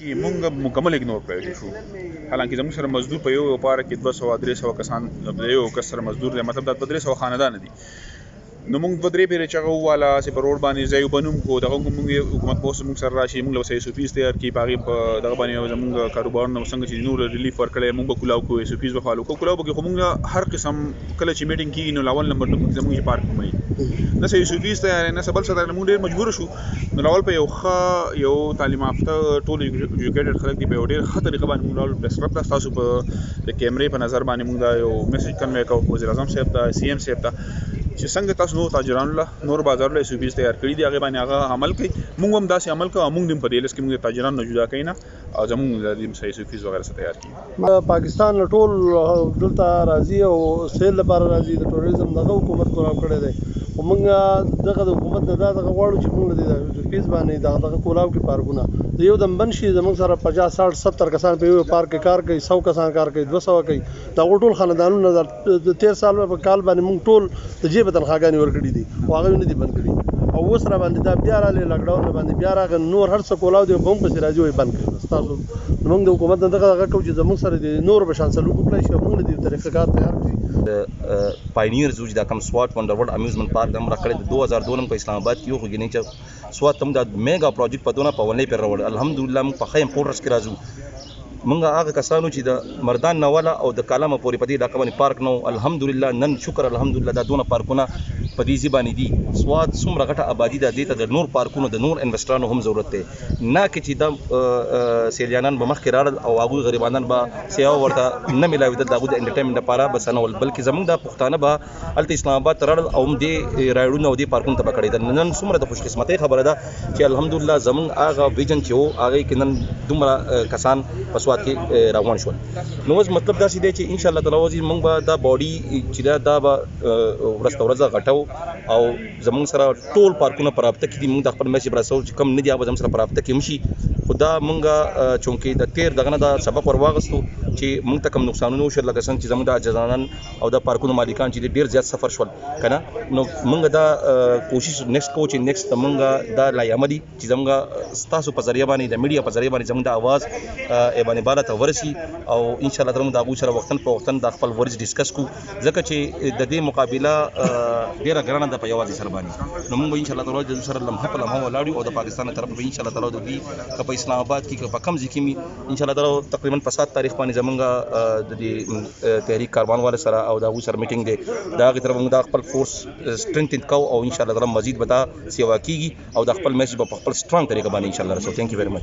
کې مونږ مکمل اګنور کړی شو. حالانکه زموږ سره مزدور په یو پاره کې 200-300 کسان د یو کس سره مزدور دی، مطلب دا 300 خاندان دي. نو موږ 2-3 پیرې چغه واله چې په روډ باندې ځای وبنوم کو دغه موږ حکومت پوس موږ سره راشي، موږ له سې سوفیس تیار کی پاغي په دغه باندې زموږ کاروبار نو څنګه چې نور ریلیف ورکړي موږ کولاو کو سوفیس په فالو کو کولاو کې موږ هر قسم کله چې میټینګ کیږي نو لاول نمبر ته زموږ پارک کوي نه سې سوفیس ته نه سبل سره موږ ډیر مجبور شو. نو لاول په یو تعلیم یافته ټول ایجوکیټډ خلک دی په ډیر خطر طریقه باندې موږ لاول پریس رب تاسو په د کیمرې په نظر باندې موږ دا یو میسج کنوي کوو وزیر اعظم صاحب ته سی ام صاحب ته چې څنګه تاسو نو تاجرانو له نور بازار له سوبیز تیار کړی دی هغه باندې هغه عمل کوي. موږ هم داسې عمل کوو، موږ هم په دې لس کې موږ تاجرانو نه جدا کین او زموږ د دې سوفیز وغیرہ څه تیار کړي. پاکستان له ټول دلته راځي او سیل لپاره راځي، د ټوریزم دغه حکومت کولاو کړی دی. موږ دغه د حکومت نه دغه غواړو چې موږ د سوفیز باندې دغه کولاو کې پارکونه د یو دم بند شي. زموږ سره 50-60-70 کسان په یو پارک کې کار کوي، 100 کسان کار کوي، 200 کوي. دا ټول خاندانونه د 13 سال په کال باندې موږ ټول د جیب تنخواګانې ورکړي دي او هغه نه دي بند کړي. او اوس را باندې دا بیا راغلی لاکډاون باندې بیا راغی نور هر څه کولاو دی هم پسې راځي وایي بند کړي. تاسو موږ د حکومت نه دغه کوو چې زموږ سره د نور به شان سلوک وکړی شي، موږ د طریقه کار تیار کړي. پاینیرز چې دا کوم سوات ونډر ورلد امیوزمنت پارک د راکړی د 2002 په اسلام آباد کې یو خو ګینې چې سوات هم د میگا پروجیکټ په دونه په ولې پر راوړ. الحمدلله موږ په خیم پورس کې راځو. موږ هغه کسانو چې د مردان نواله او د کالامه پورې په دې علاقه باندې پارک نو الحمدلله نن شکر الحمدلله دا دونه پارکونه په دې ځای باندې دي. سوات څومره غټه آبادي ده، دې ته د نور پارکونو د نور انویسټرانو هم ضرورت دی. نه کې چې دا سیلانیان به مخکې راړل او هغوی غریبانان به سیاحو ورته نه میلاوېدل د هغوی د انټرټینمنټ لپاره بس نه ول، بلکې زموږ د پښتانه به هلته اسلام آباد ته راړل او هم دې رایډونه او دې پارکونو ته به کړېدل. نن څومره د خوشقسمتۍ خبره ده چې الحمدلله زموږ هغه ویژن چې و هغې کې نن دومره کسان په سوات کې راغونډ شول. نو اوس مطلب داسې دی چې انشاءالله تعالی موږ به دا باډي چې دا به ورځ په ورځ غټو او زموږ سره ټول پارکونه په رابطه کې دي. موږ د خپل میسج برسول چې کم نه دي هغه زموږ سره په رابطه کې هم شي. خو دا موږ چونکې د تیر دغه نه دا سبق ور واغستو چې موږ ته کم نقصانونه وشول، لکه څنګه چې زموږ د عاجزانان او د پارکونو مالکان چې ډېر زیات سفر شول که نه. نو موږ دا کوشش نیکسټ کوو چې نیکسټ موږ دا لایعملي چې زموږ ستاسو په ذریعه باندې د میډیا په ذریعه باندې زموږ د اواز باندې بالا ته ورسي او انشاءالله تعالی موږ د هغوی سره وختن په وختن د خپل ورځ ډسکس کوو، ځکه چې د دې مقابله ډېره ګرانه ده په یوازې سر باندې. نو موږ به انشاءالله تعالی د دوی سره لمحه په لمحه ولاړ یو او د پاکستان له طرفه به انشاءالله تعالی د دوی که په اسلام آباد کې که په کوم ځای کې مې انشاءالله تعالی تقریبا په 7 تاریخ باندې زموږ د دې تحریک کاروان والے سره او د هغوی سره میټینګ دی، د هغې طرف موږ د خپل فورس سټرینتن کوو او انشاءالله تعالی مزید به دا سیوا کېږي او د خپل میسج به په خپل سټرانګ طریقه باندې انشاءالله رسو. تھینک یو ویری مچ.